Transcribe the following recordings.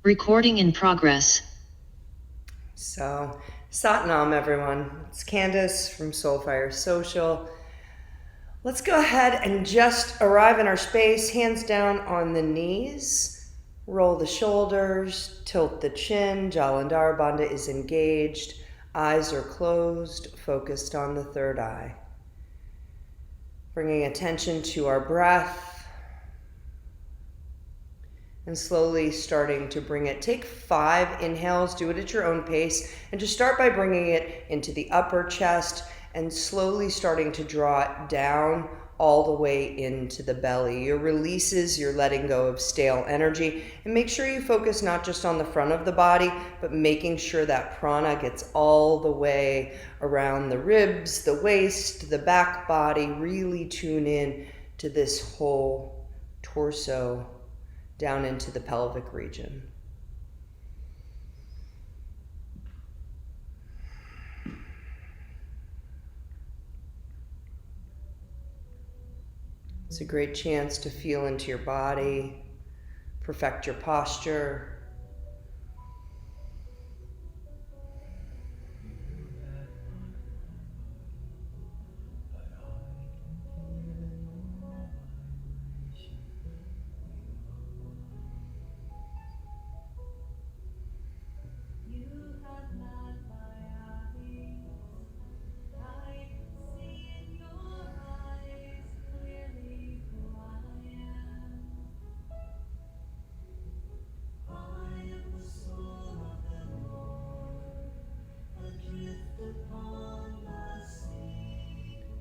Recording in progress. So, Satnam, everyone. It's Candace from Soulfire Social. Let's go ahead and just arrive in our space, hands down on the knees. Roll the shoulders, tilt the chin, Jalandhara Bandha is engaged, eyes are closed, focused on the third eye. Bringing attention to our breath, and slowly starting to bring it. Take 5 inhales, do it at your own pace, and just start by bringing it into the upper chest and slowly starting to draw it down all the way into the belly. Your releases, you're letting go of stale energy, and make sure you focus not just on the front of the body, but making sure that prana gets all the way around the ribs, the waist, the back body. Really tune in to this whole torso down into the pelvic region. It's a great chance to feel into your body, perfect your posture.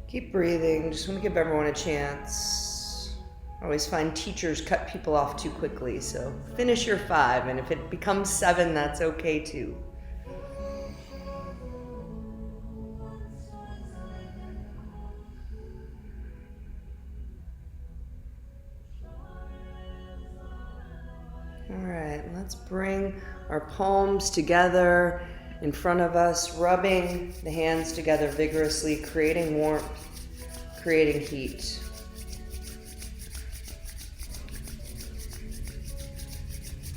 Keep breathing. Just want to give everyone a chance. I always find teachers cut people off too quickly, so finish your 5, and if it becomes 7, that's okay too. All right, let's bring our palms together in front of us, rubbing the hands together vigorously, creating warmth, creating heat.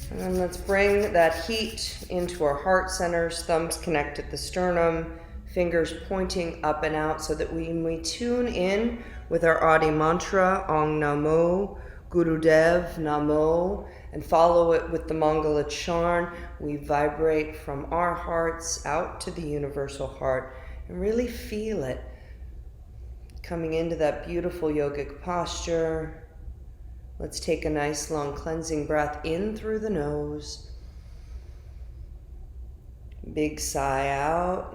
And then let's bring that heat into our heart centers, thumbs connect at the sternum, fingers pointing up and out so that we tune in with our Adi mantra, Ong Namo, Gurudev Namo, and follow it with the Mangala Charn. We vibrate from our hearts out to the universal heart and really feel it coming into that beautiful yogic posture. Let's take a nice long cleansing breath in through the nose. Big sigh out.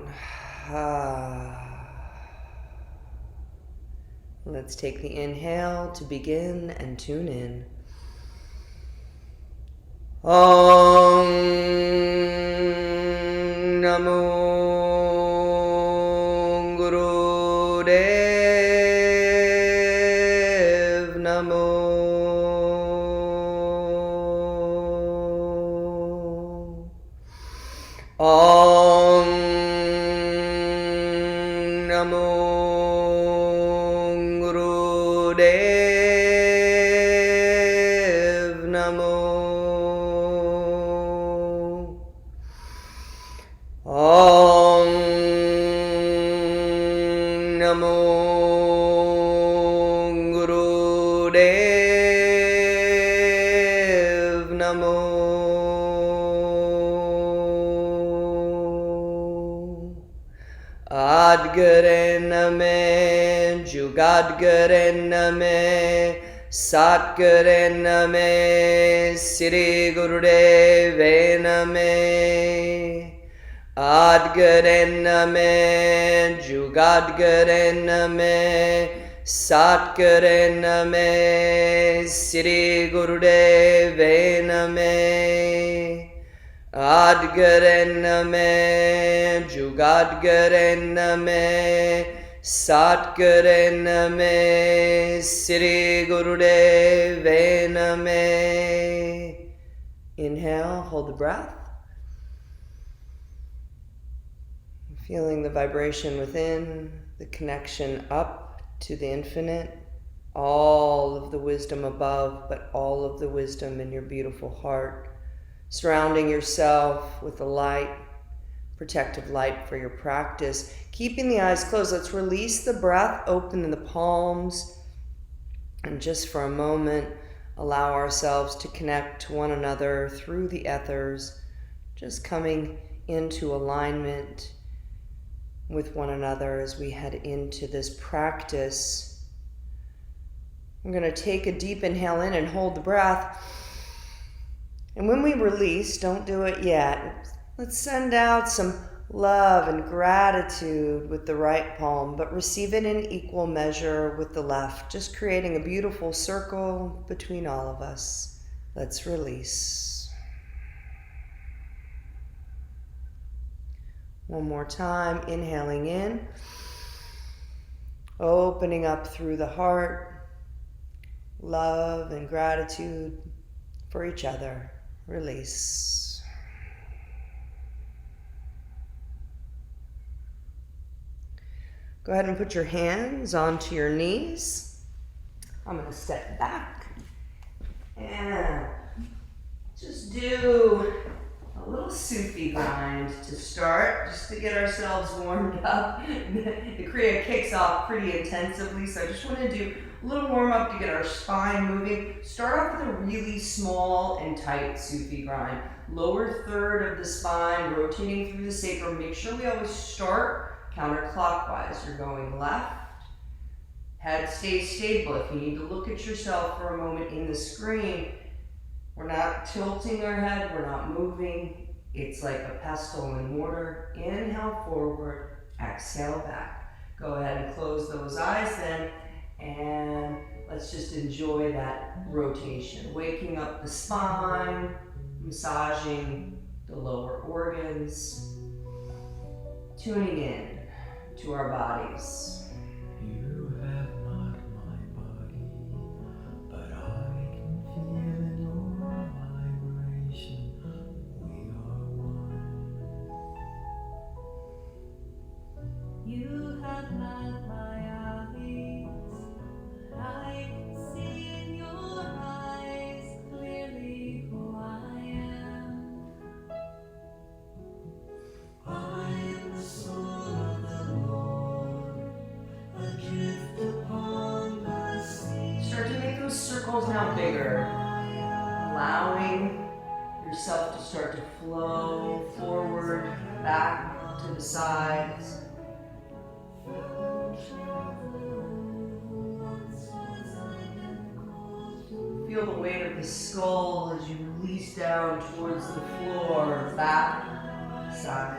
Let's take the inhale to begin and tune in. Om Namo Gurudev Namo. Om Namo Gurudev Namo. Om Namo Gurudev Namo. Adgare Name, Jugadgare Name, Satgare Name, Sri Gurudeve Name. Adgare Name, Jugadgare Name, Satgare Name, Sri Gurudeve Name. Adgare Name, Jugadgare Name, Satgare Name, Sri Gurudeve Name. Inhale, hold the breath. Feeling the vibration within, the connection up to the infinite, all of the wisdom above, but all of the wisdom in your beautiful heart, surrounding yourself with the light, protective light for your practice. Keeping the eyes closed, let's release the breath, open the palms, and just for a moment, allow ourselves to connect to one another through the ethers, just coming into alignment with one another as we head into this practice. I'm going to take a deep inhale in and hold the breath. And when we release, don't do it yet. Let's send out some love and gratitude with the right palm, but receive it in equal measure with the left, just creating a beautiful circle between all of us. Let's release. One more time, inhaling in, opening up through the heart, love and gratitude for each other. Release. Go ahead and put your hands onto your knees. I'm going to step back and just do a little Sufi grind to start, just to get ourselves warmed up. The Kriya kicks off pretty intensively, so I just want to do a little warm up to get our spine moving. Start off with a really small and tight Sufi grind. Lower third of the spine, rotating through the sacrum. Make sure we always start counterclockwise. You're going left. Head stays stable. If you need to look at yourself for a moment in the screen, we're not tilting our head, we're not moving. It's like a pestle and mortar. Inhale forward, exhale back. Go ahead and close those eyes then, and let's just enjoy that rotation. Waking up the spine, massaging the lower organs, tuning in to our bodies. You have not my body, but I can feel in your vibration. We are one. You have not my eyes, but I can see in your eyes clearly who I am. I am the soul of the Lord, adrift upon the sea. Start to make those circles now bigger, allowing yourself to start to flow forward, back to the sides. Feel the weight of the skull as you release down towards the floor, back, sides.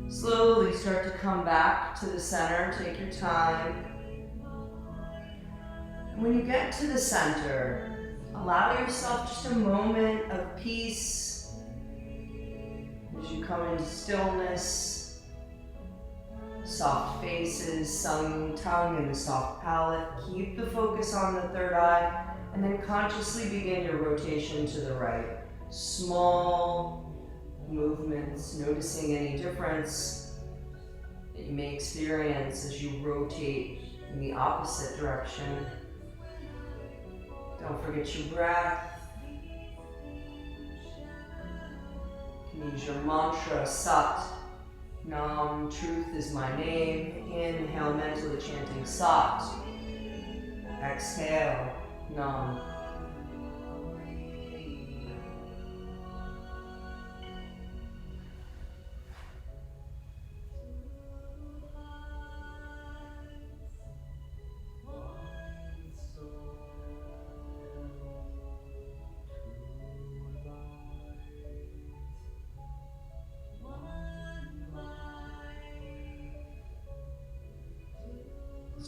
Slowly start to come back to the center. Take your time. And when you get to the center, allow yourself just a moment of peace as you come into stillness, soft faces, tongue in the soft palate. Keep the focus on the third eye, and then consciously begin your rotation to the right. Small movements, noticing any difference that you may experience as you rotate in the opposite direction. Don't forget your breath. You can use your mantra, Sat Nam, truth is my name. Inhale, mentally chanting Sat. Exhale, Nam.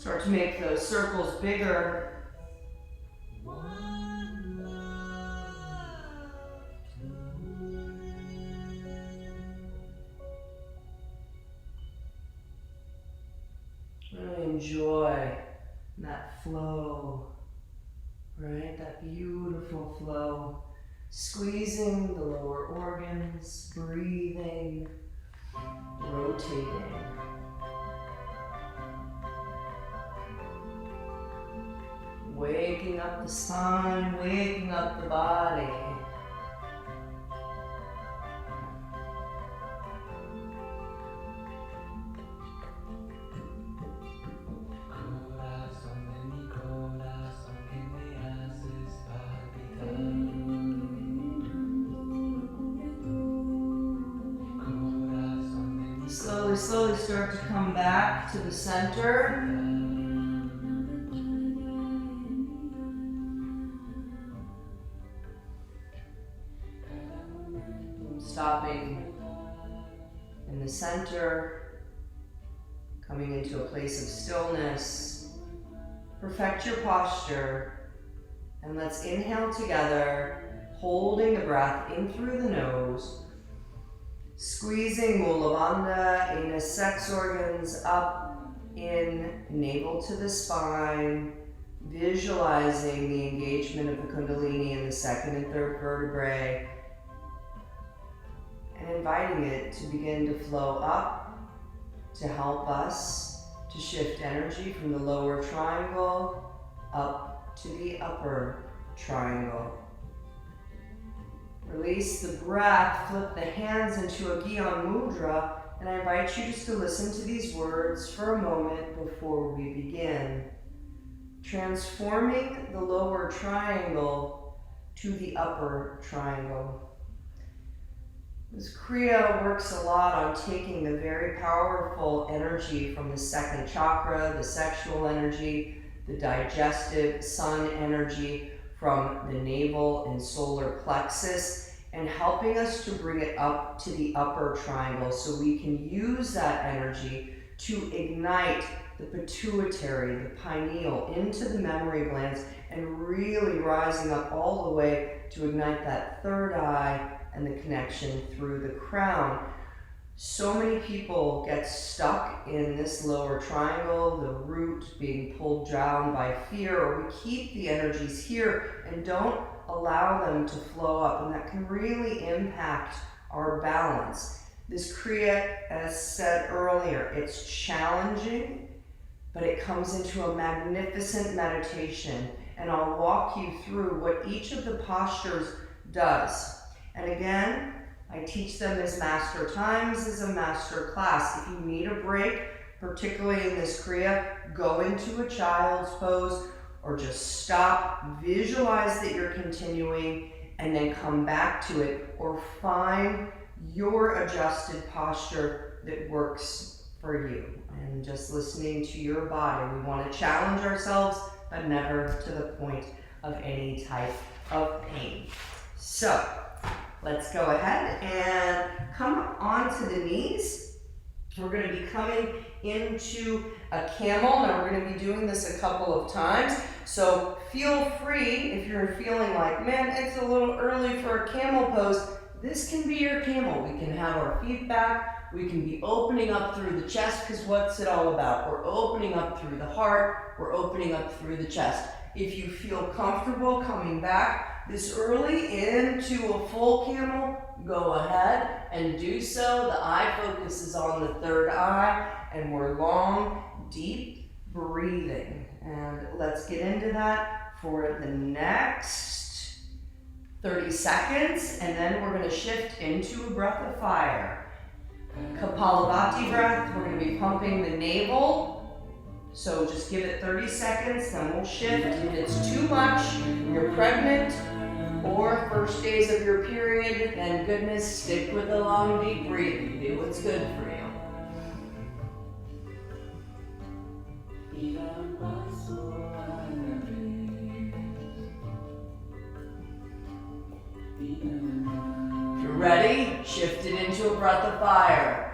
Start to make those circles bigger. Really enjoy that flow, right? That beautiful flow. Squeezing the lower organs, breathing, rotating. Waking up the spine, waking up the body. Slowly start to come back to the center. Stopping in the center, coming into a place of stillness. Perfect your posture, and let's inhale together, holding the breath in through the nose. Squeezing Mula Bandha, anus, sex organs up in, navel to the spine. Visualizing the engagement of the Kundalini in the second and third vertebrae. And inviting it to begin to flow up to help us to shift energy from the lower triangle up to the upper triangle. Release the breath, flip the hands into a Gyan Mudra, and I invite you just to listen to these words for a moment before we begin. Transforming the lower triangle to the upper triangle. This Kriya works a lot on taking the very powerful energy from the second chakra, the sexual energy, the digestive sun energy, from the navel and solar plexus, and helping us to bring it up to the upper triangle so we can use that energy to ignite the pituitary, the pineal, into the memory glands, and really rising up all the way to ignite that third eye and the connection through the crown. So many people get stuck in this lower triangle, the root being pulled down by fear, or we keep the energies here and don't allow them to flow up, and that can really impact our balance. This Kriya, as said earlier, it's challenging, but it comes into a magnificent meditation, and I'll walk you through what each of the postures does. And again, I teach them as master times, as a master class. If you need a break, particularly in this Kriya, go into a child's pose or just stop, visualize that you're continuing, and then come back to it, or find your adjusted posture that works for you. And just listening to your body. We want to challenge ourselves, but never to the point of any type of pain. So, let's go ahead and come onto the knees. We're going to be coming into a camel. Now we're going to be doing this a couple of times. So feel free, if you're feeling like, man, it's a little early for a camel pose, this can be your camel. We can have our feet back. We can be opening up through the chest, because what's it all about? We're opening up through the heart. We're opening up through the chest. If you feel comfortable coming back this early into a full camel, go ahead and do so. The eye focus is on the third eye, and we're long, deep breathing. And let's get into that for the next 30 seconds, and then we're going to shift into a breath of fire. Kapalabhati breath, we're going to be pumping the navel. So just give it 30 seconds, then we'll shift. If it's too much, you're pregnant, or first days of your period, then goodness, stick with the long, deep breathing. Do what's good for you. If you're ready, shift it into a breath of fire.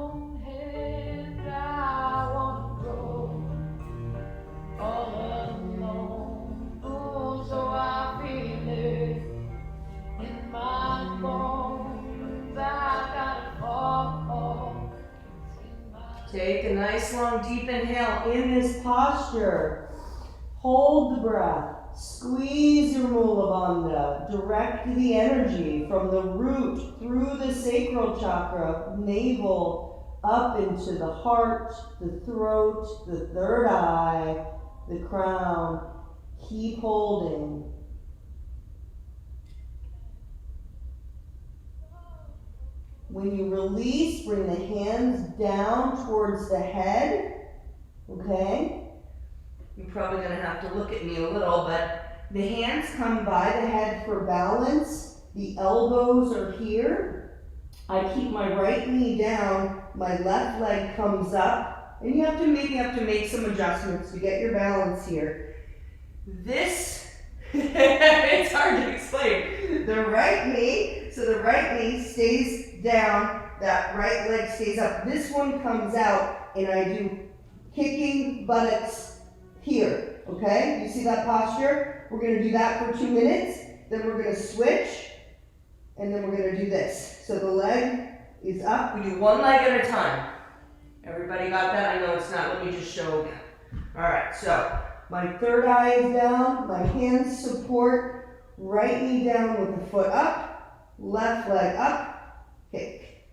own hands. I want to grow all alone. Oh, so I feel it in my bones. I gotta fall. Take a nice long deep inhale in this posture. Hold the breath. Squeeze your Mula Bandha. Direct the energy from the root through the sacral chakra, navel, up into the heart, the throat, the third eye, the crown. Keep holding. When you release, bring the hands down towards the head, okay? You're probably going to have to look at me a little, but the hands come by the head for balance. The elbows are here. I keep my right knee down, my left leg comes up, and you have to make some adjustments to get your balance here. This, it's hard to explain. The right knee stays down, that right leg stays up. This one comes out, and I do kicking buttocks here, okay? You see that posture? We're going to do that for 2 minutes, then we're going to switch, and then we're going to do this. So the leg is up. We do one leg at a time. Everybody got that? I know it's not. Let me just show again. All right, so my third eye is down, my hands support, right knee down with the foot up, left leg up, kick,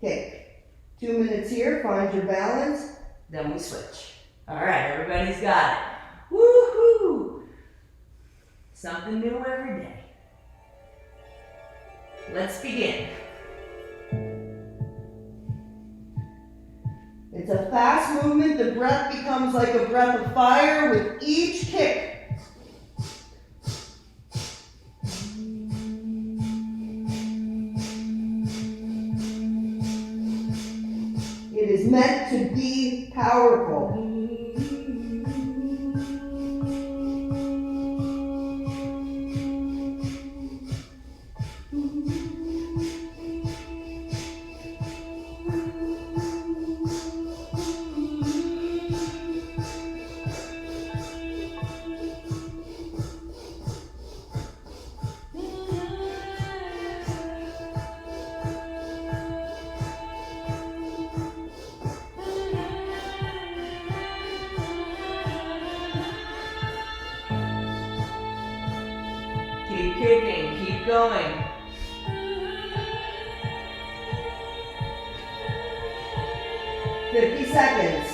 kick. 2 minutes here, find your balance, then we switch. All right, everybody's got it. Woohoo! Something new every day. Let's begin. It's a fast movement. The breath becomes like a breath of fire with each kick. It is meant to be powerful. Keep kicking, keep going. Seconds.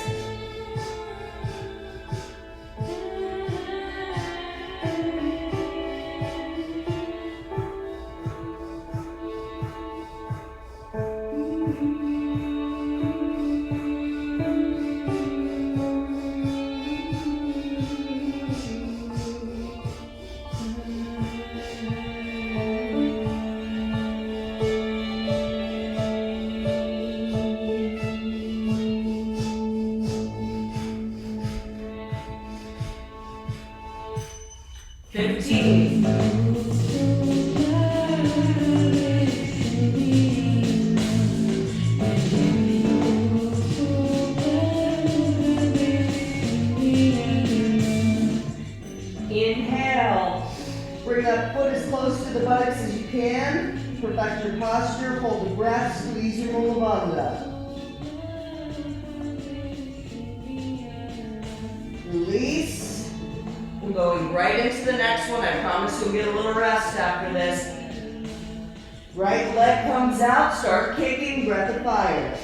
Inhale. Bring that foot as close to the buttocks as you can. Perfect your posture. Hold the breath. Squeeze your Mula Bandha. Release. We're going right into the next one. I promise you'll get a little rest after this. Right leg comes out. Start kicking. Breath of fire.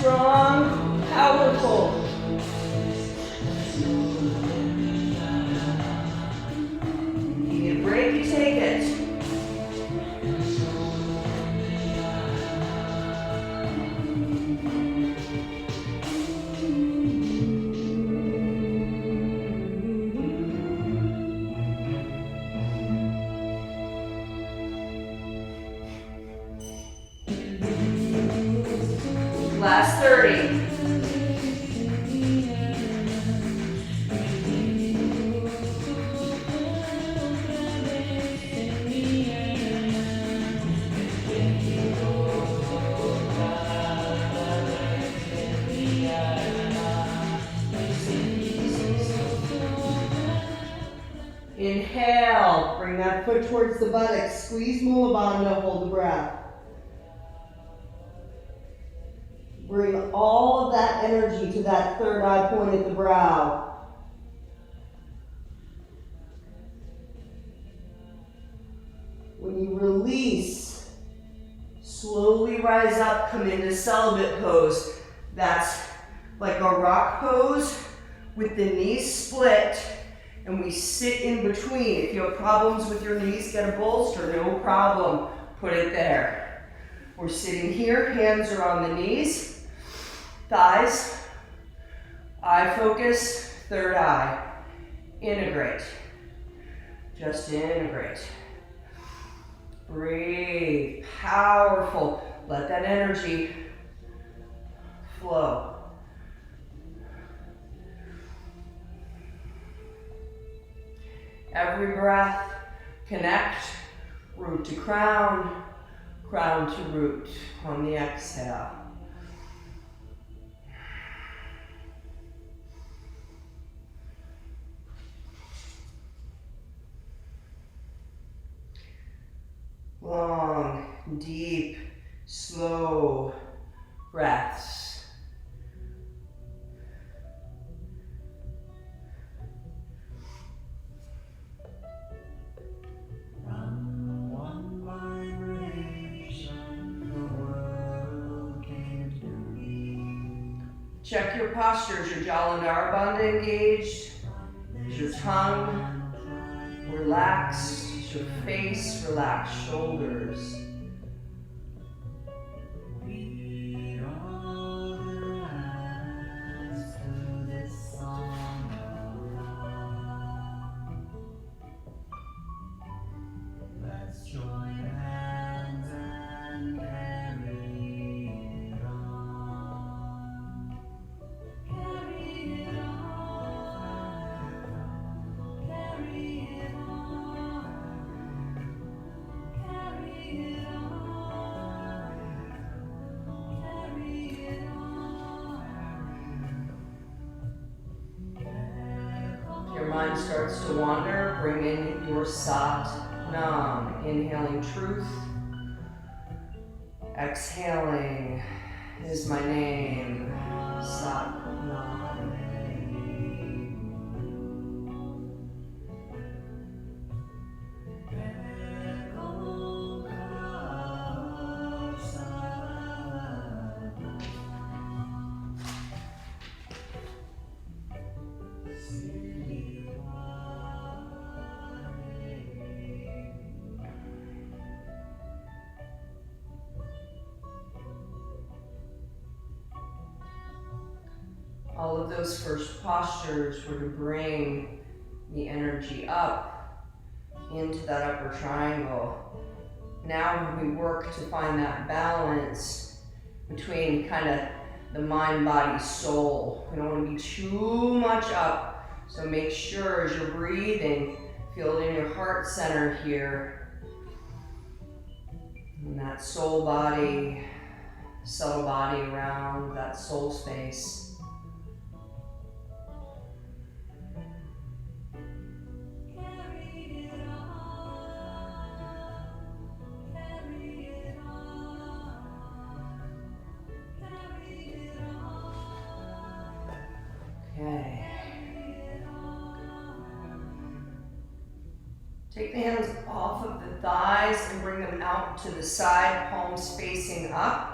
strong, powerful. You need a break, you take it. Last 30. Inhale, bring that foot towards the buttocks. Squeeze Mula Bandha, hold the breath. Bring all of that energy to that third eye point at the brow. When you release, slowly rise up, come into celibate pose. That's like a rock pose with the knees split, and we sit in between. If you have problems with your knees, get a bolster, no problem. Put it there. We're sitting here, hands are on the knees. Thighs, eye focus, third eye. Integrate. Just integrate. Breathe. Powerful. Let that energy flow. Every breath, connect. Root to crown, crown to root on the exhale. Long, deep, slow breaths. From one vibration, the world came to be. Check your posture. Is your Jalandhara Bandha engaged? Is your tongue relaxed? Is your face relaxed? Shoulders. We all dance to this song of love. Let's join hands and carry it on. Carry it on. Carry it on. Carry it on. Carry it on. If your mind starts to wander, bring in your Sat Nam. Inhaling truth. Exhaling is my name. Sat Nam. All of those first postures were to bring the energy up into that upper triangle. Now we work to find that balance between kind of the mind, body, soul. We don't want to be too much up, so make sure as you're breathing, feel it in your heart center here. And that soul body, subtle body around that soul space. Okay. Take the hands off of the thighs and bring them out to the side, palms facing up.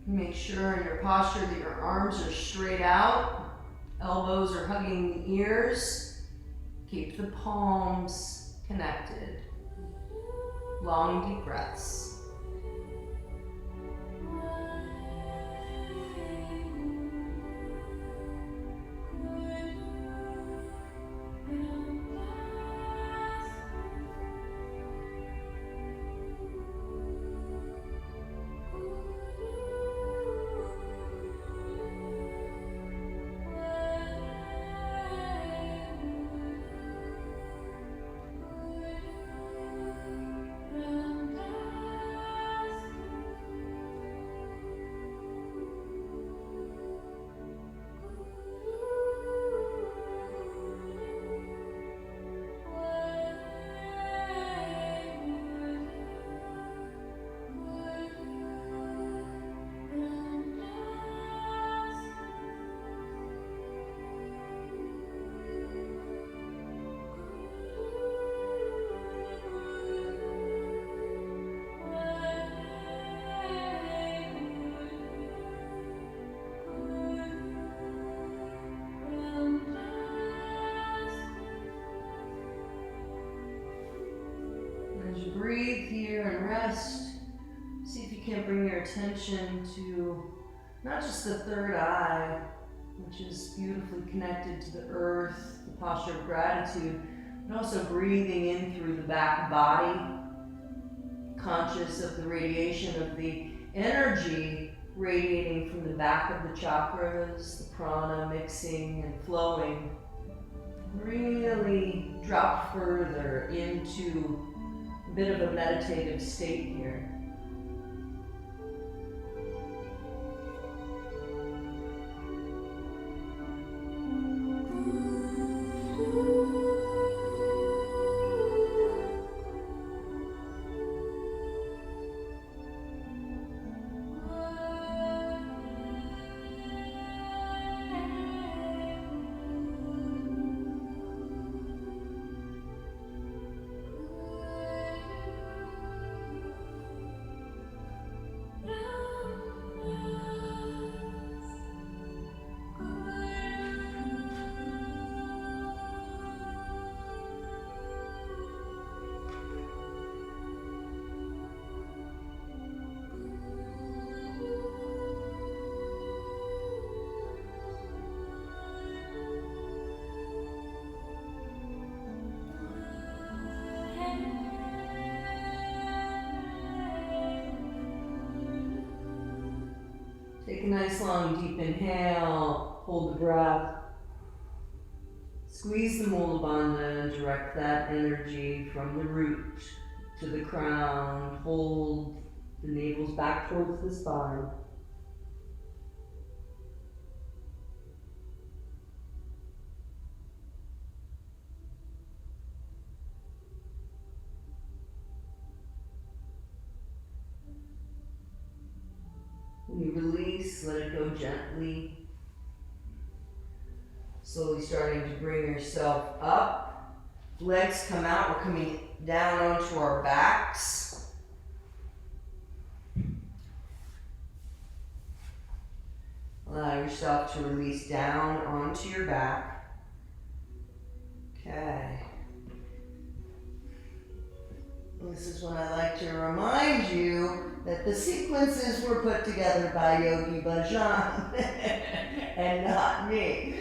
Make sure in your posture that your arms are straight out, elbows are hugging the ears. Keep the palms connected. Long, deep breaths. Breathe here and rest. See if you can't bring your attention to not just the third eye, which is beautifully connected to the earth, the posture of gratitude, but also breathing in through the back body, conscious of the radiation of the energy radiating from the back of the chakras, the prana mixing and flowing. Really drop further into a bit of a meditative state here. Take a nice long deep inhale, hold the breath. Squeeze the Mulabandha and direct that energy from the root to the crown. Hold the navel's back towards the spine. When you release, let it go gently. Slowly starting to bring yourself up. Legs come out, we're coming down onto our backs. Allow yourself to release down onto your back. Okay. This is when I like to remind you that the sequences were put together by Yogi Bhajan and not me.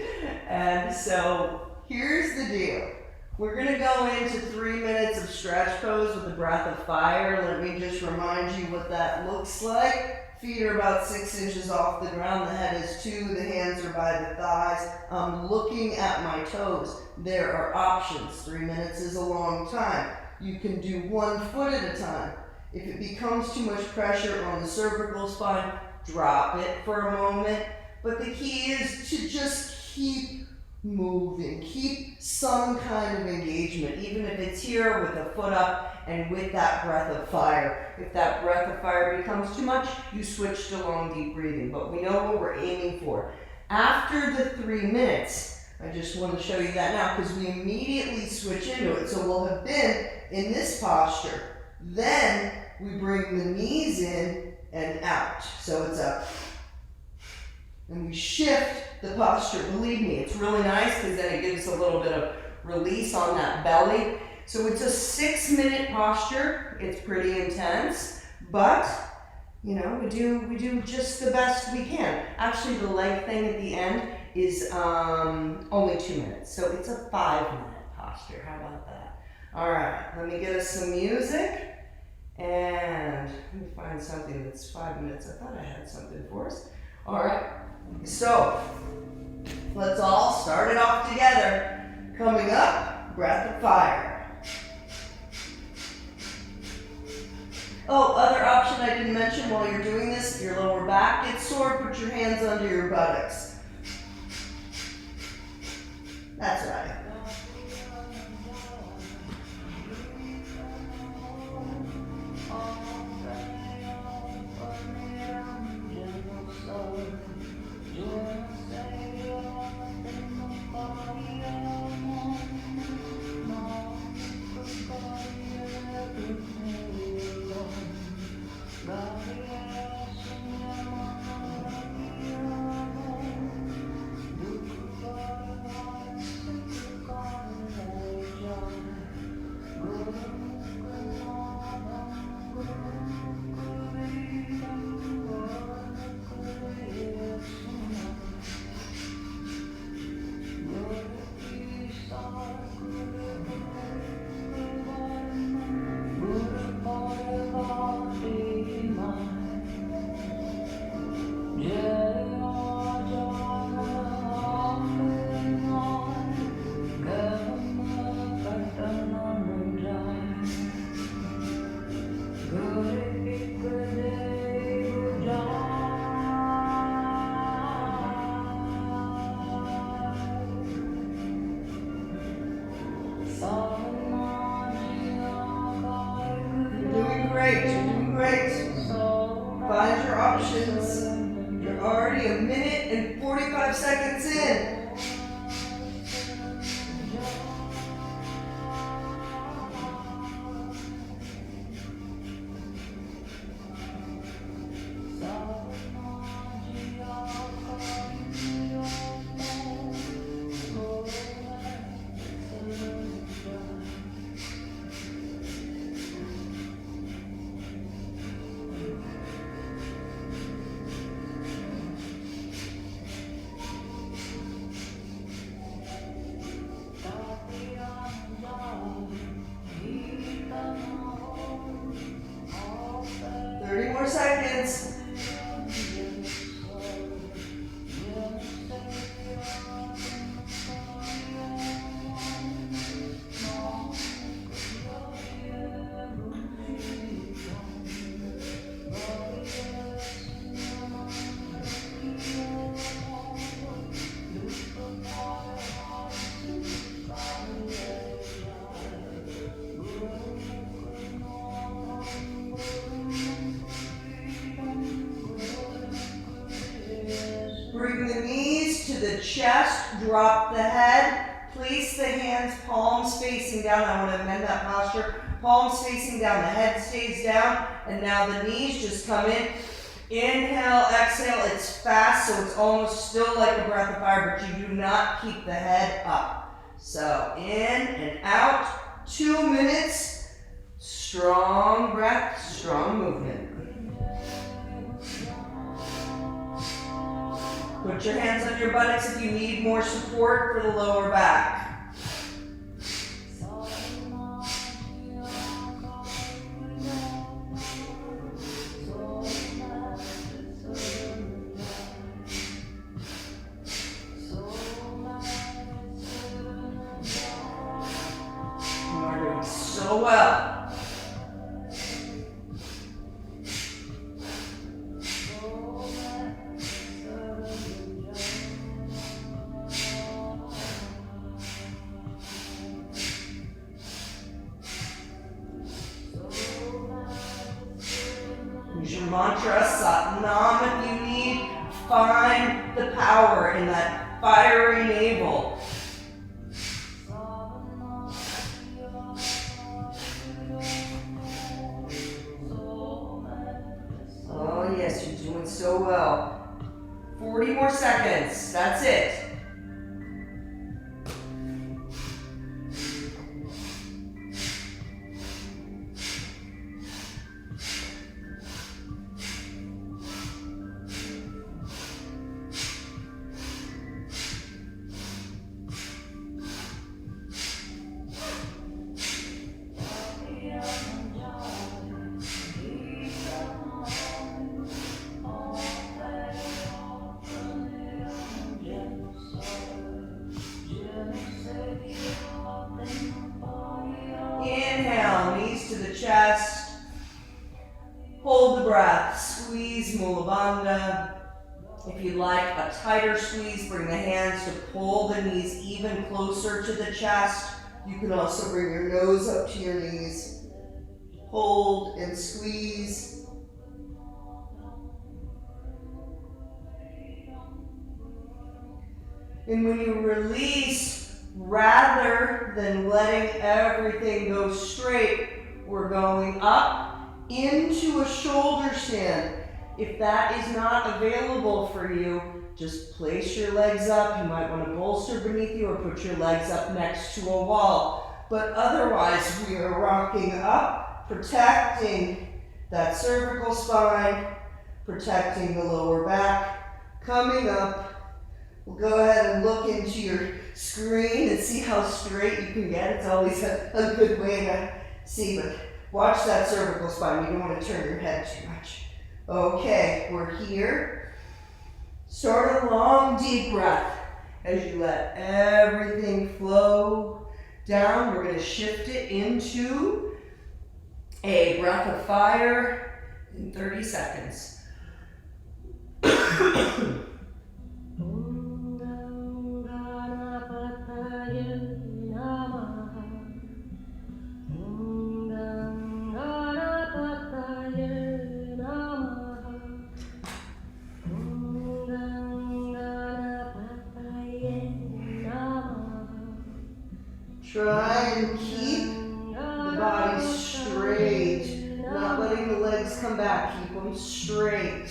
And so here's the deal. We're going to go into 3 minutes of stretch pose with a breath of fire. Let me just remind you what that looks like. Feet are about 6 inches off the ground. The head is 2. The hands are by the thighs. I'm looking at my toes. There are options. 3 minutes is a long time. You can do 1 foot at a time. If it becomes too much pressure on the cervical spine, drop it for a moment. But the key is to just keep moving. Keep some kind of engagement, even if it's here with a foot up and with that breath of fire. If that breath of fire becomes too much, you switch to long, deep breathing. But we know what we're aiming for. After the 3 minutes, I just want to show you that now because we immediately switch into it. So we'll have been in this posture. Then we bring the knees in and out. So it's a, and we shift the posture. Believe me, it's really nice because then it gives a little bit of release on that belly. So it's a 6-minute posture. It's pretty intense, but you know, we do just the best we can. Actually, the leg thing at the end is only 2 minutes, so it's a 5-minute posture. How about that? All right, let me get us some music, and let me find something that's 5 minutes. I thought I had something for us. All right, so let's all start it off together. Coming up, breath of fire. Oh, other option I didn't mention while you're doing this, if your lower back gets sore, put your hands under your buttocks. That's right. Find your options. You're already 1 minute and 45 seconds in. Seconds. Bring the knees to the chest, drop the head, place the hands, palms facing down. I want to amend that posture. Palms facing down, the head stays down, and now the knees just come in. Inhale, exhale, it's fast, so it's almost still like a breath of fire, but you do not keep the head up. So in and out, 2 minutes, strong breath, strong movement. Put your hands on your buttocks if you need more support for the lower back. You are doing so well. Use your mantra, Satnam, if you need. Find the power in that fiery navel. Oh so well. 40 more seconds. That's it. Inhale, knees to the chest. Hold the breath. Squeeze Mula Bandha. If you'd like a tighter squeeze, bring the hands to pull the knees even closer to the chest. You can also bring your nose up to your knees. Hold and squeeze. And when you release, rather than letting everything go straight, we're going up into a shoulder stand. If that is not available for you, just place your legs up. You might want to bolster beneath you or put your legs up next to a wall. But otherwise, we are rocking up, protecting that cervical spine, protecting the lower back, coming up. We'll go ahead and look into your screen and see how straight you can get. It's always a good way to see, but watch that cervical spine. You don't want to turn your head too much. Okay, we're here. Start a long, deep breath as you let everything flow down. We're going to shift it into a breath of fire in 30 seconds. Try and keep the body straight, not letting the legs come back. Keep them straight.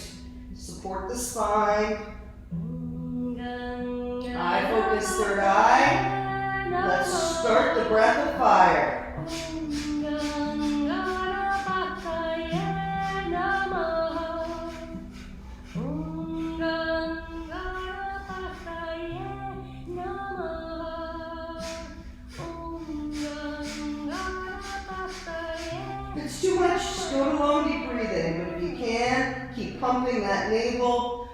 Support the spine. Eye focus, third eye. Let's start the breath of fire. If it's too much, just go to long, deep breathing. But if you can, keep pumping that navel.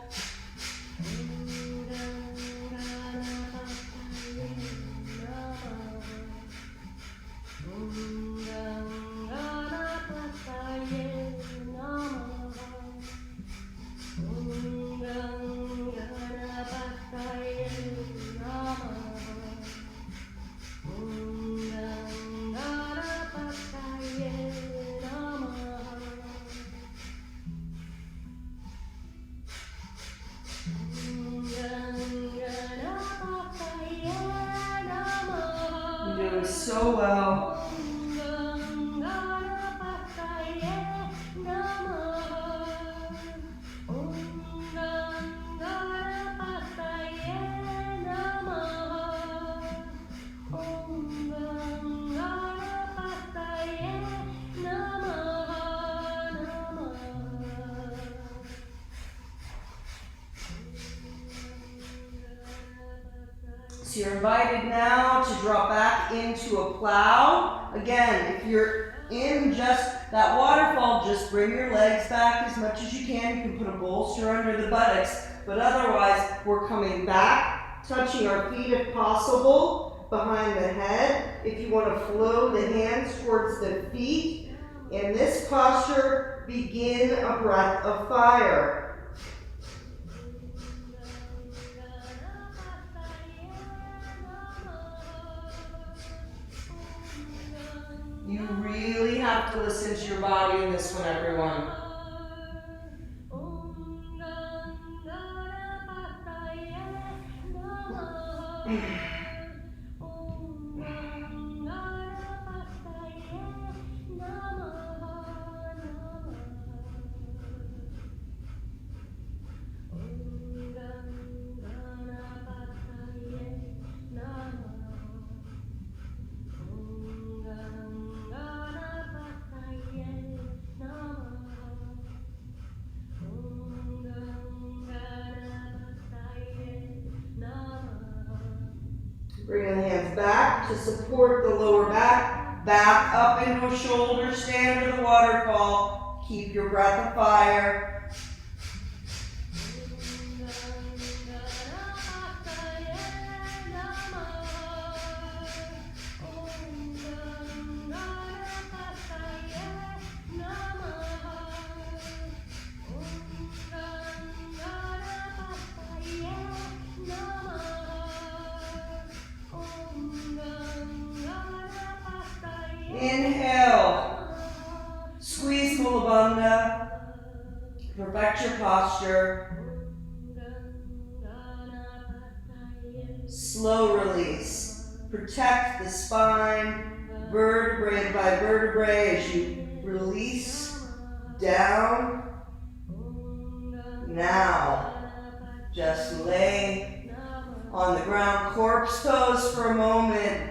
You're doing so well. So you're invited now to drop back into a plow. Again, if you're in just that waterfall, just bring your legs back as much as you can. You can put a bolster under the buttocks, but otherwise we're coming back, touching our feet if possible, behind the head. If you want to flow the hands towards the feet, in this posture, begin a breath of fire. You really have to listen to your body in this one, everyone. Bring the hands back to support the lower back. Back up into a shoulder stand or the waterfall. Keep your breath of fire. Inhale, squeeze Mulabandha, perfect your posture. Slow release, protect the spine, vertebrae by vertebrae as you release down. Now, just lay on the ground, corpse pose for a moment,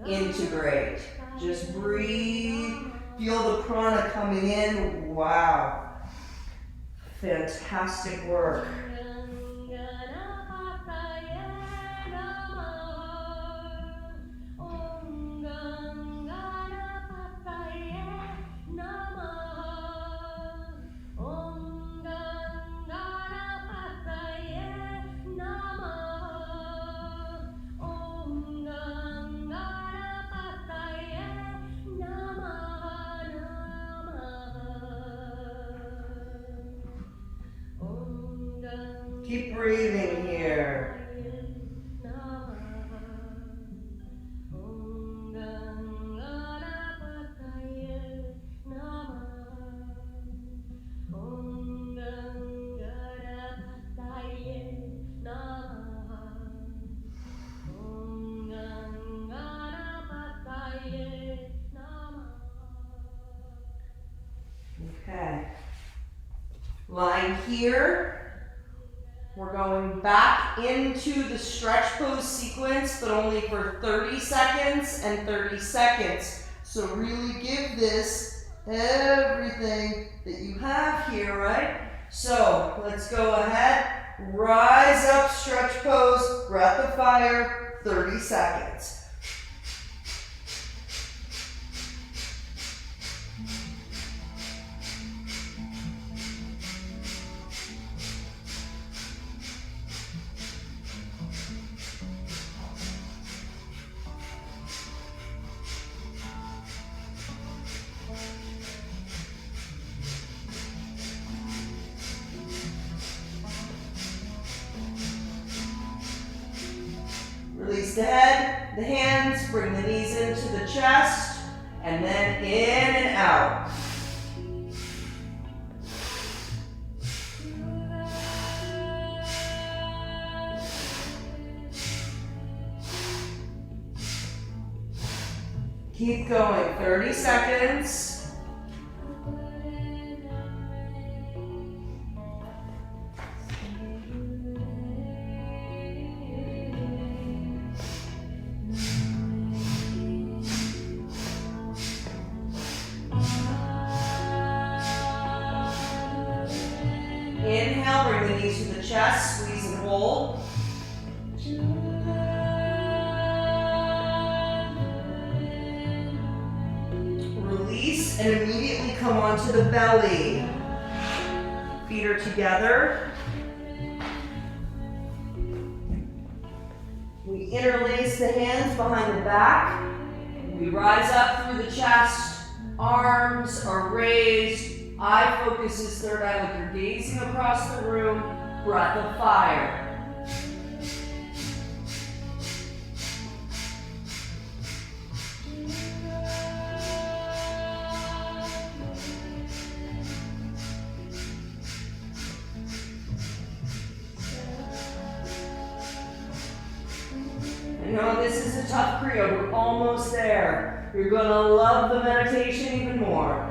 integrate. Just breathe, feel the prana coming in. Wow, fantastic work. Keep breathing here. Okay. Lying here. We're going back into the stretch pose sequence, but only for 30 seconds and 30 seconds. So really give this everything that you have here, right? So let's go ahead, rise up, stretch pose, breath of fire, 30 seconds. Release the head, the hands, bring the knees into the chest, and then in and out. Keep going, 30 seconds. Inhale, bring the knees to the chest, squeeze and hold. Release and immediately come onto the belly. Feet are together. We interlace the hands behind the back. We rise up through the chest. Arms are raised. Eye focus is third eye, like you're gazing across the room. Breath of fire. I know this is a tough Kriya. We're almost there. You're going to love the meditation even more.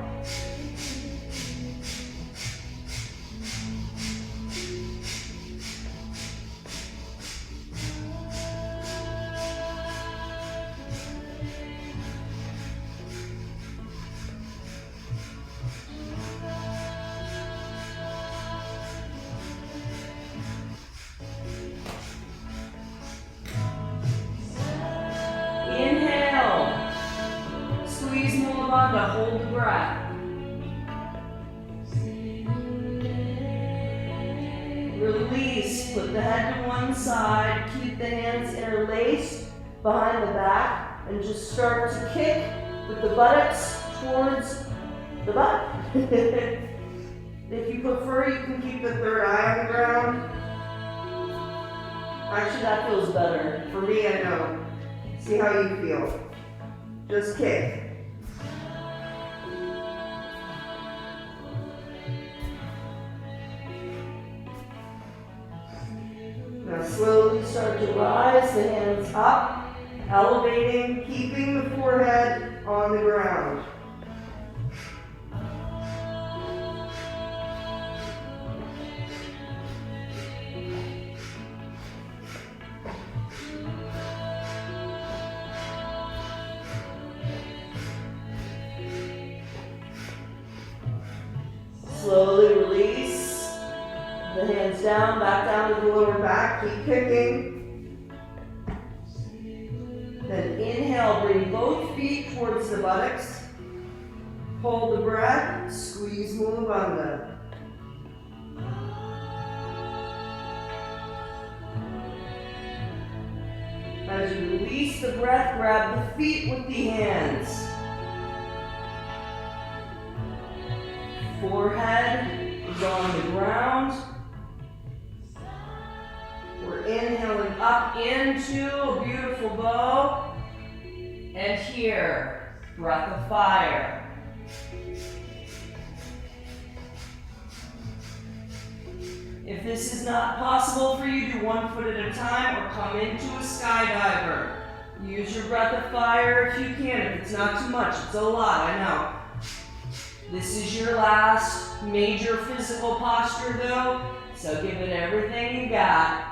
Bandha, hold the breath. Release, put the head to one side, keep the hands interlaced behind the back, and just start to kick with the buttocks towards the butt. If you prefer, you can keep the third eye on the ground. Actually, that feels better. For me, I know. See how you feel. Just kick. Now slowly start to rise, the hands up, elevating, keeping the forehead on the ground. Slowly release. The hands down, back down to the lower back. Keep kicking. Then inhale, bring both feet towards the buttocks. Hold the breath, squeeze Mula Bandha. As you release the breath, grab the feet with the hands. Forehead is on the ground. We're inhaling up into a beautiful bow. And here, breath of fire. If this is not possible for you, do 1 foot at a time or come into a skydiver. Use your breath of fire if you can. If it's not too much, it's a lot, I know. This is your last major physical posture though, so give it everything you got.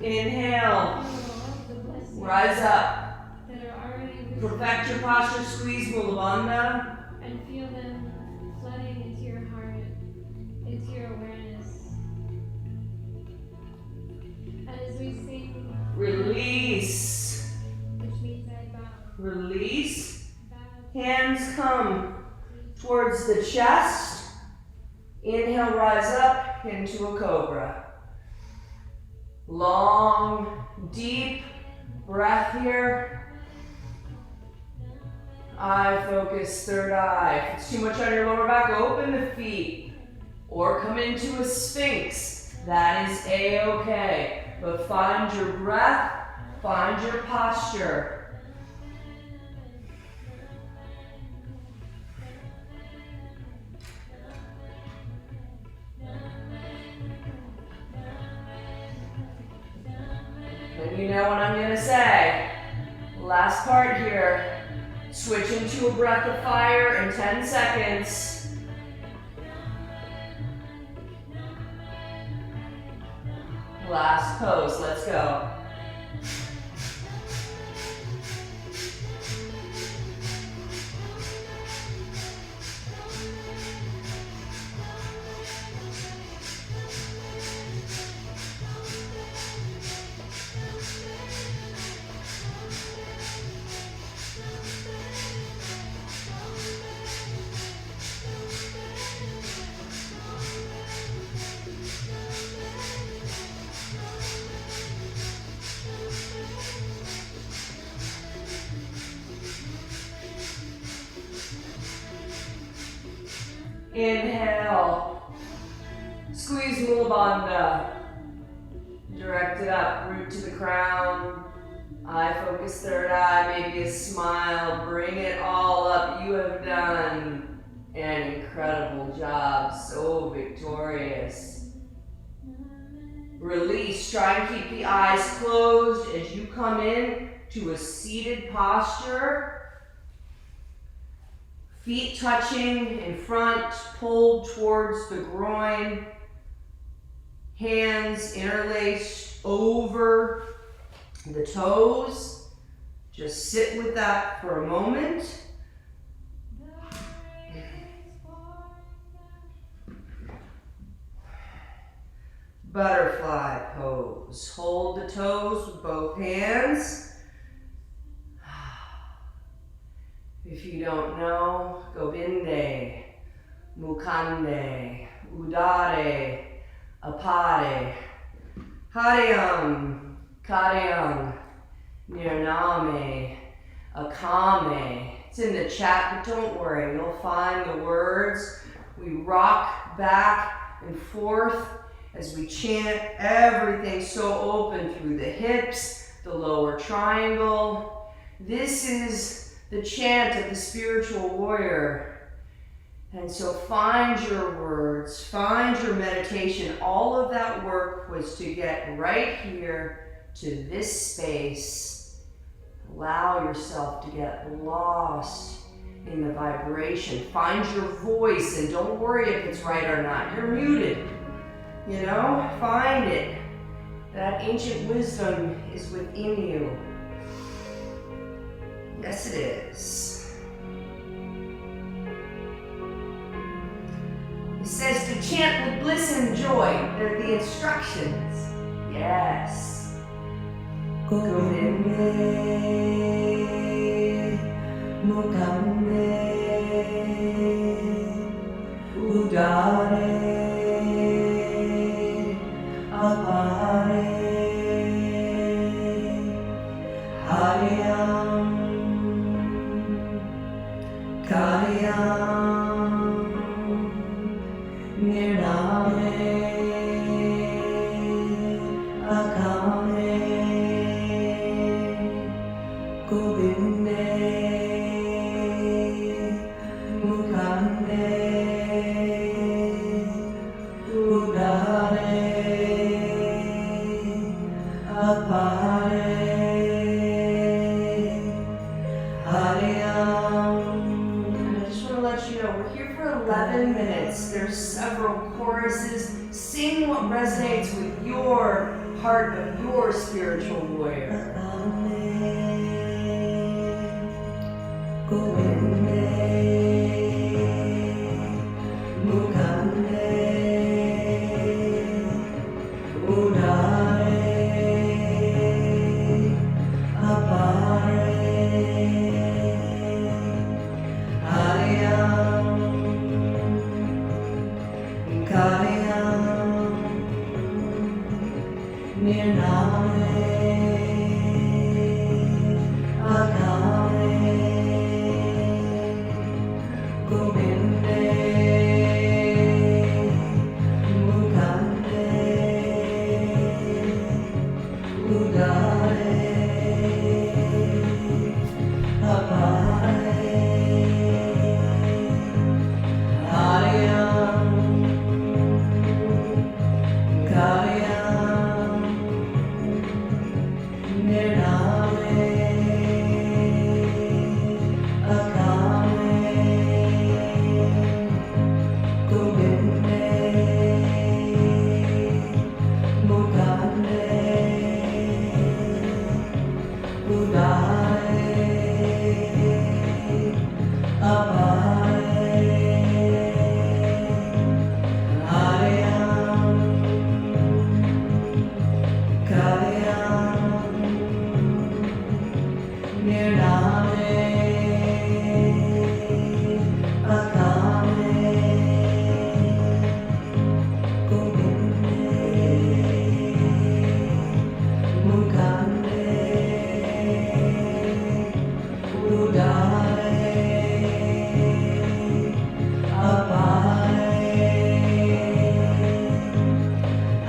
Inhale, rise up, perfect your posture, squeeze Mula Bandha. And feel them flooding into your heart, into your awareness. And as we sing, Release, which means I bow, release, bow, hands come towards the chest. Inhale, rise up into a cobra. Long, deep breath here. Eye focus, third eye. If it's too much on your lower back, open the feet. Or come into a sphinx. That is A-okay. But find your breath, find your posture. And you know what I'm going to say. Last part here. Switch into a breath of fire in 10 seconds. Last pose. Let's go. Inhale, squeeze Mula Bandha, direct it up, root to the crown, eye focus, third eye, maybe a smile, bring it all up. You have done an incredible job, so victorious. Release, try and keep the eyes closed as you come in to a seated posture. Feet touching in front, pulled towards the groin. Hands interlaced over the toes. Just sit with that for a moment. Butterfly pose. Hold the toes with both hands. If you don't know, Gobinday, Muklanday, Udaray, Aparay, Hariang, Kariang, Nirnamay, Akamay. It's in the chat, but don't worry, you'll find the words. We rock back and forth as we chant. Everything so open through the hips, the lower triangle. This is the chant of the spiritual warrior. And so find your words, find your meditation. All of that work was to get right here to this space. Allow yourself to get lost in the vibration. Find your voice, and don't worry if it's right or not. You're muted, you know? Find it. That ancient wisdom is within you. Yes, it is. It says to chant with bliss and joy. They're the instructions. Yes. Gobinday, Muklanday, Udaray, Aparay, Hariang, Kariang, Nirnamay, Akamay, Gobinday, Muklanday, Udaray, Aparay, Hariang. I just want to let you know, we're here for 11 minutes. There's several choruses. Sing what resonates with your heart of your spiritual warrior. Gobinday, Muklanday, Udaray, Aparay, Hariang, Kariang, Nirnamay, Akamay, Gobinday, Muklanday, Udaray, Aparay, Hariang, Kariang, Nirnamay, Akamay, Gobinday, Muklanday, Udaray, Aparay, Hariang, Kariang, Nirnamay, Akamay, Gobinday, Muklanday, Udaray, Aparay,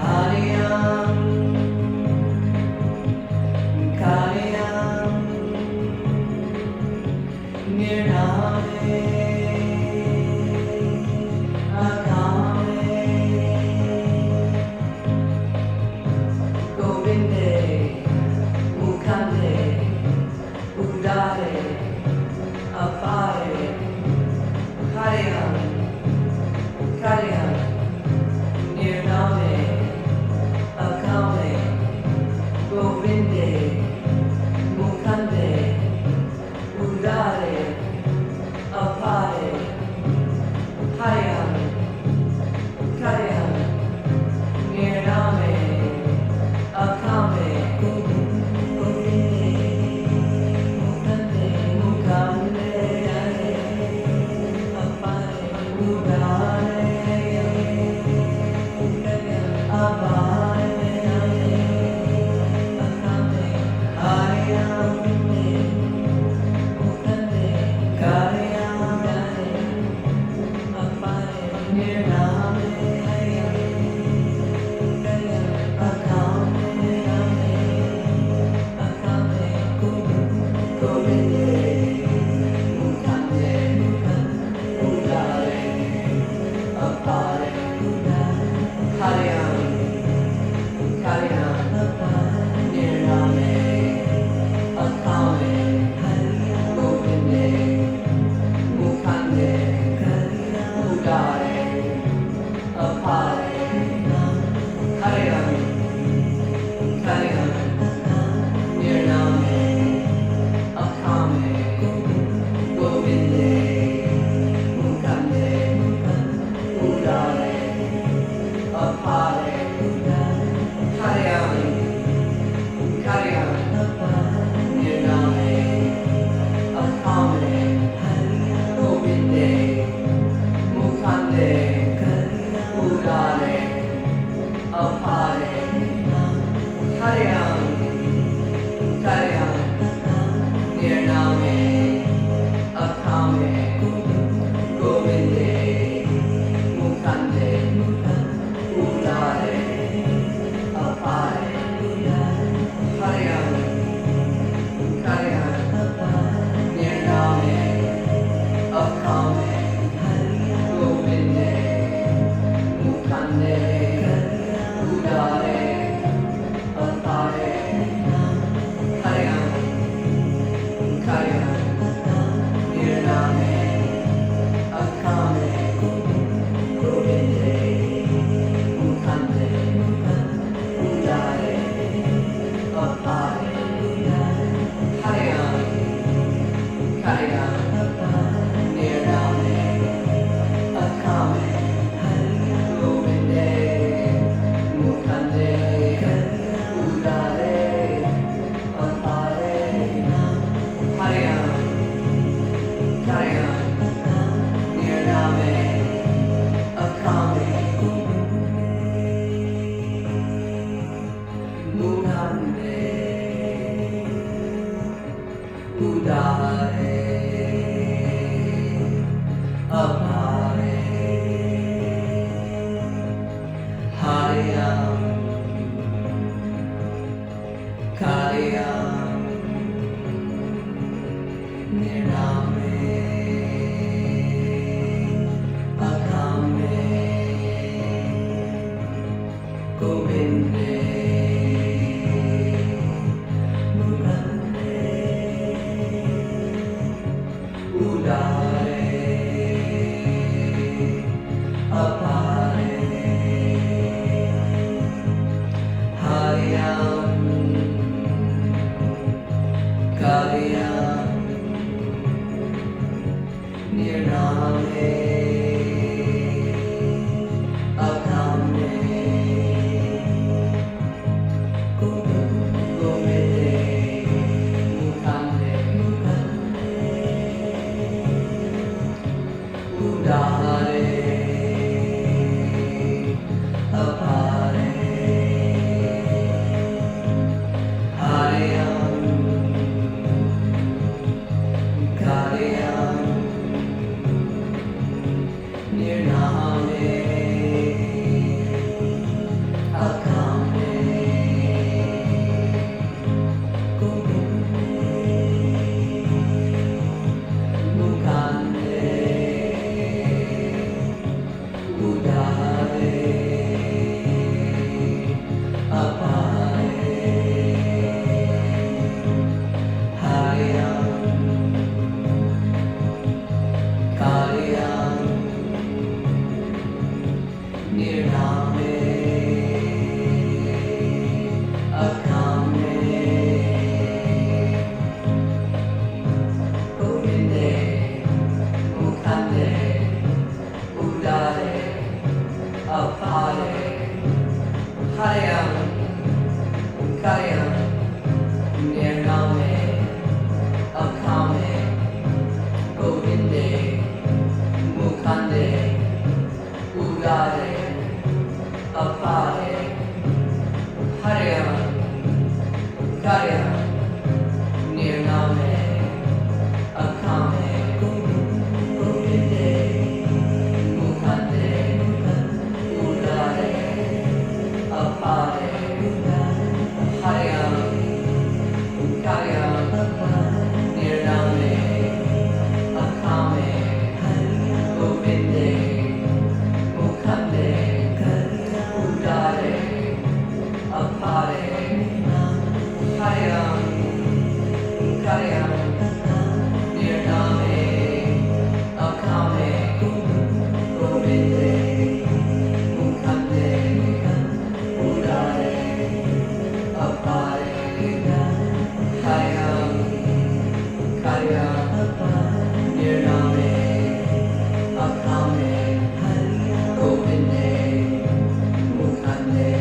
Hariang, Kariang, Nirnamay, Akamay, Gobinday, Muklanday, Udaray, Aparay, Kariang, Nirnamay, Akamay, Gobinday, Muklanday, Udaray, Aparay, Hariang, Kariang, Nirnamay, Akamay, Gobinday, Muklanday, Udaray, Aparay, Hariang, Kariang, Nirnamay, Akamay, Muklanday, Udaray, Aparay, Hariang, Kariang, Nirnamay, Akamay, Gobinday, Muklanday, Udaray, Aparay, Hariang, Kariang, Nirnamay, Akamay, Gobinday, Muklanday, Udaray, Aparay, Hariang, Kariang, Nirnamay, Akamay, Gobinday, Muklanday, Udaray, Aparay, Hariang, Kariang, Nirnamay, Akamay, Gobinday, Muklanday, Udaray, Aparay, Hariang, Kariang, Nirnamay, Akamay, Gobinday, Muklanday, Udaray, Aparay, Hariang, Kariang, Nirnamay, Akamay, Gobinday, Muklanday, Udaray, Aparay, Hariang, Kariang, Nirnamay, Akamay, Gobinday, Muklanday, Udaray, Aparay, Hariang, Kariang, Nirnamay, Akamay, Gobinday, Muklanday, Udaray, Aparay, Hariang, Kariang, Nirnamay, Akamay, Gobinday, Muklanday,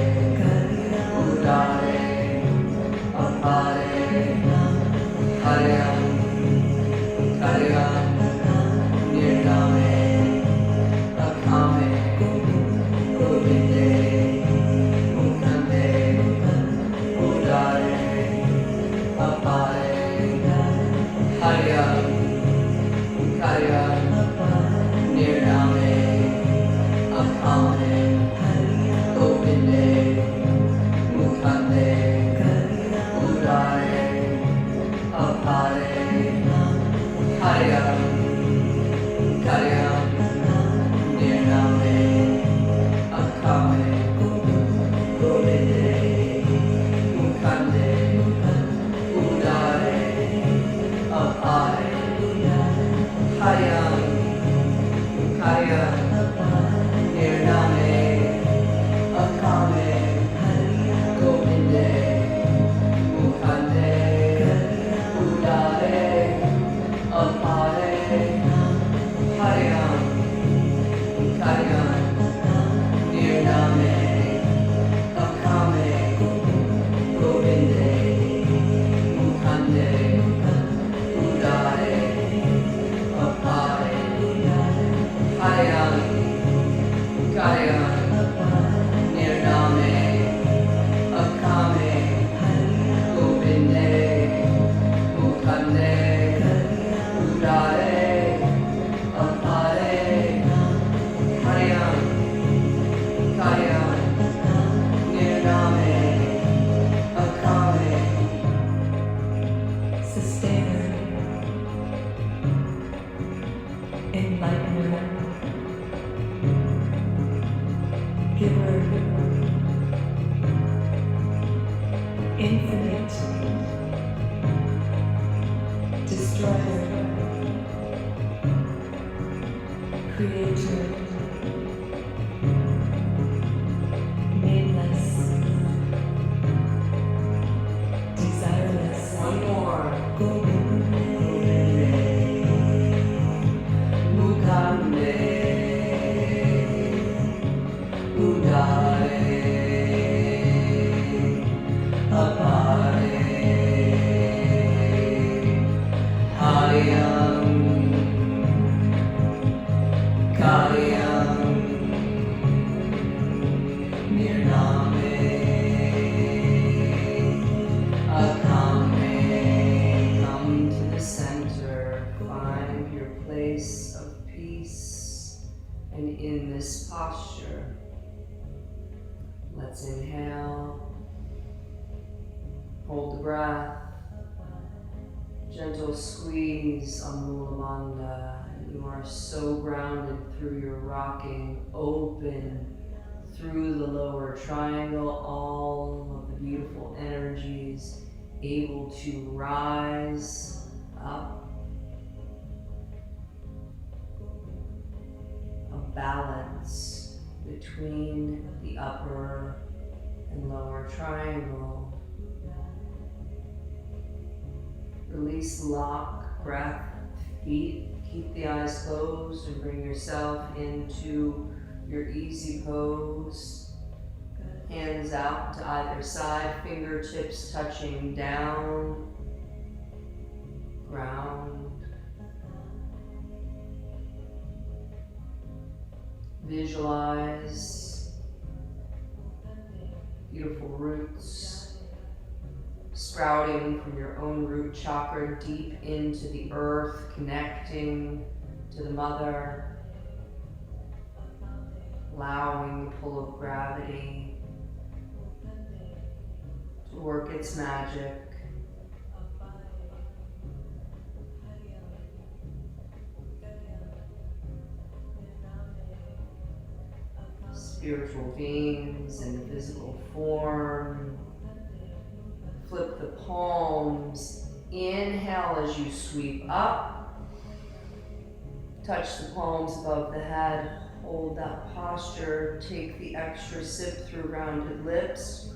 Udaray, Aparay, Hariang, Kariang, Nirnamay, Akamay, Gobinday, Muklanday, Udaray, Aparay, Hariang, Kariang, Nirnamay, Akamay, Gobinday, Muklanday, Udaray, Aparay, Hariang, Kariang, Nirnamay, Akamay, Gobinday, Muklanday, Udaray, Aparay. destroyer, creator, nameless, desireless. One more. Gobinday, Muklanday, Udaray, Aparay, Hariang, Kariang, Nirnamay, Akamay. Come to the center, find your place of peace, and in this posture, let's inhale, hold the breath, gentle squeeze on Muklanday. You are so grounded through your rocking, open through the lower triangle, all of the beautiful energies able to rise up. A balance between the upper and lower triangle. Release lock, breath, feet. Keep the eyes closed and bring yourself into your easy pose. Hands out to either side, fingertips touching down, ground. Visualize beautiful roots sprouting from your own root chakra deep into the earth, connecting to the mother, allowing the pull of gravity to work its magic. Spiritual beings in the physical form. Flip the palms. Inhale as you sweep up. Touch the palms above the head. Hold that posture. Take the extra sip through rounded lips.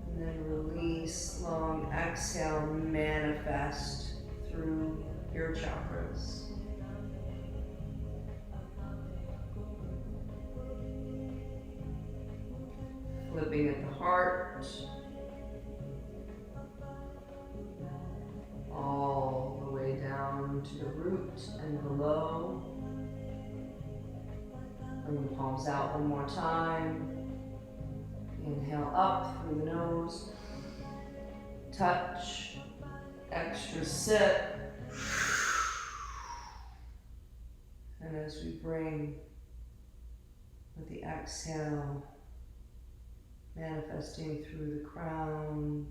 And then release. Long exhale. Manifest through your chakras. Flipping at the heart, all the way down to the root and below. Bring the palms out one more time. Inhale up through the nose. Touch, extra sip. And as we bring with the exhale, manifesting through the crown,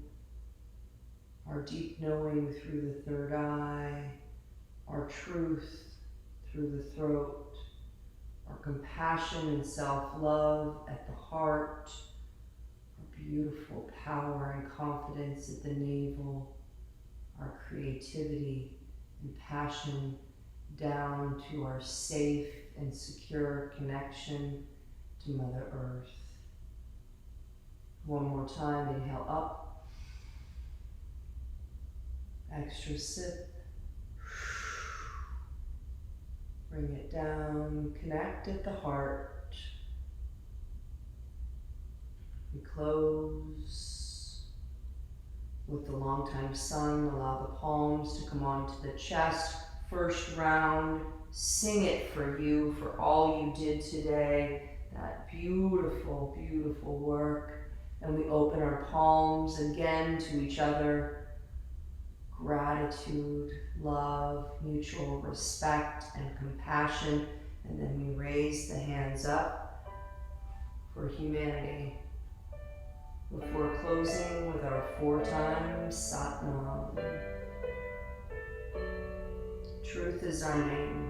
our deep knowing through the third eye, our truth through the throat, our compassion and self-love at the heart, our beautiful power and confidence at the navel, our creativity and passion down to our safe and secure connection to Mother Earth. One more time, inhale up. Extra sip. Bring it down, connect at the heart. We close with the long-time sun. Allow the palms to come onto the chest. First round, sing it for you, for all you did today. That beautiful, beautiful work. And we open our palms again to each other. Gratitude, love, mutual respect, and compassion. And then we raise the hands up for humanity. Before closing with our 4 times Satnam. Truth is our name.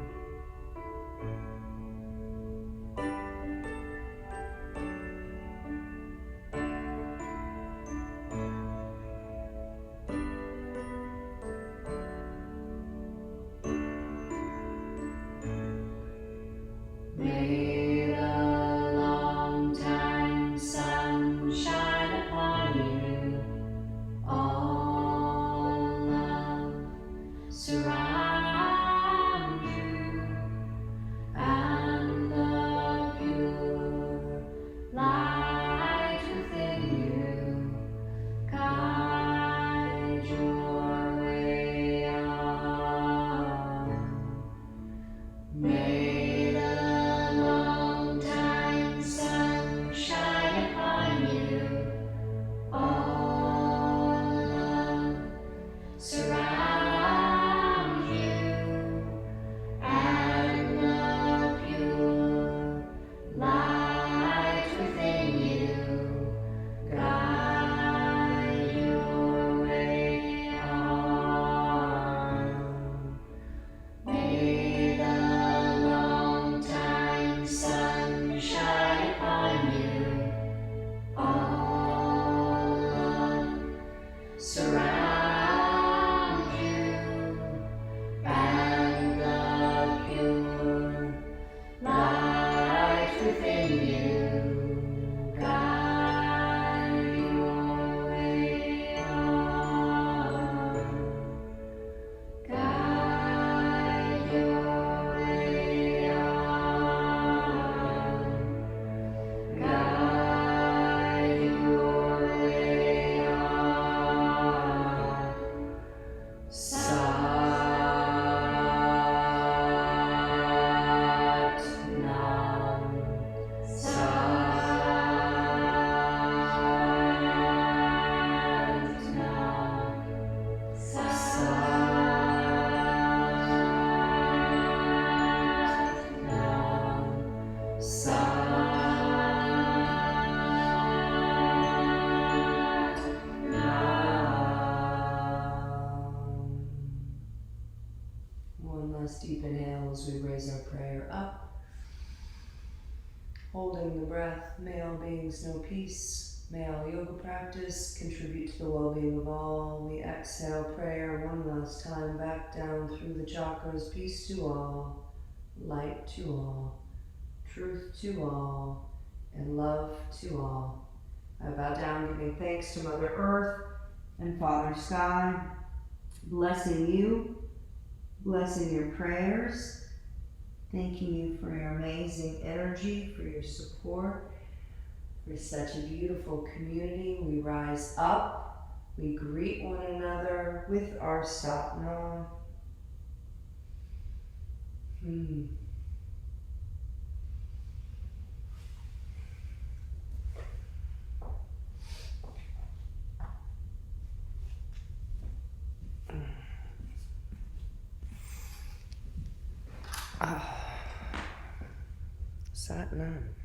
breath. May all beings know peace. May all yoga practice contribute to the well-being of all. We exhale prayer one last time back down through the chakras. Peace to all, light to all, truth to all, and love to all. I bow down giving thanks to Mother Earth and Father Sky, blessing you, blessing your prayers, thanking you for your amazing energy, for your support, for such a beautiful community. We rise up, we greet one another with our Satnam. Satnam.